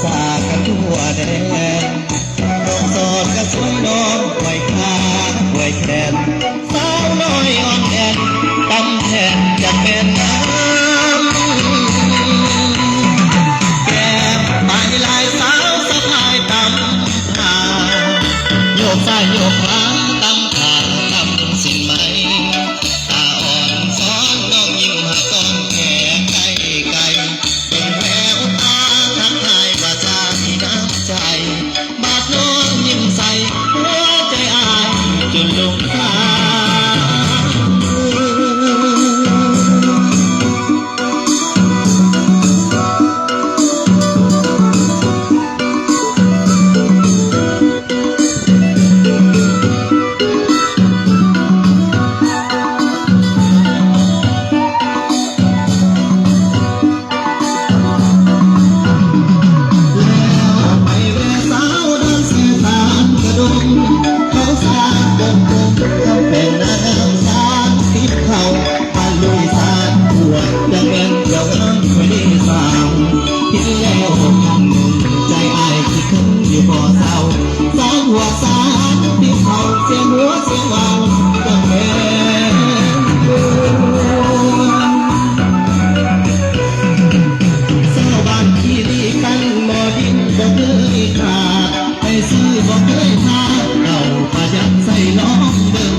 สากันทั่วแดนน้องโสดก็สวยน้องไว้ขาไว้แขนสาวน้อยอ่อนแอนตำแทนจะเป็นน้ำแก้มไปลายสาวสะพายตำขาโยกซ้ายโยกขวาตำขาตำสินไหมตาอ่อนซ้อนน้องยิ้มหักก้อนแก่ไกลไกลเป็นแววตาทักทายว่าจะมีน้ำใจบาดน้องยิ้มใส่หัวใจอายจนลงทางอยู่บ่อเศร้าสองหัวสามที่เขาเสียงหัวเสียงเบาจังเป็นเศร้าบ้านที่ดีกันบ่ดินบ่เคยขาดไปซื้อบ่เคยทาเราประหยัดใส่ล้อมเบิ่ง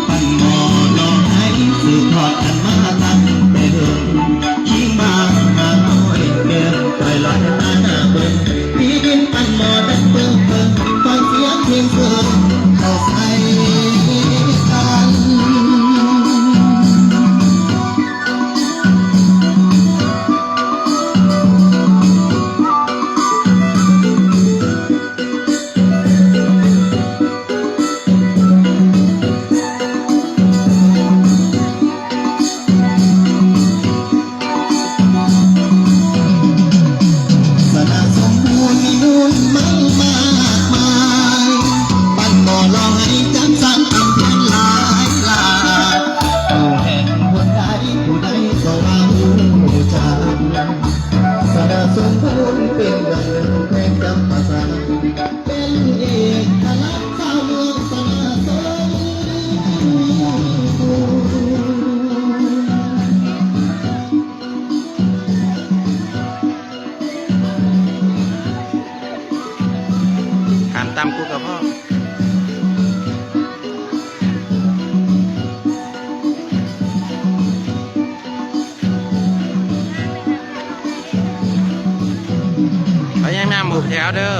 ปั่นหม้อลองให้สืบทอดกันมาตั้งแต่เดิมยิ่งมาหาน้อยเกินปล่อยลอยตาหน้าเบิ่งที่ดินปั่นหม้อดังเบิ่งเบิ่งฟังเสียงเพลงเบิ่งเข้าใส่กันตามกูกับพ่อเขายังนำบุกแถวเด้อ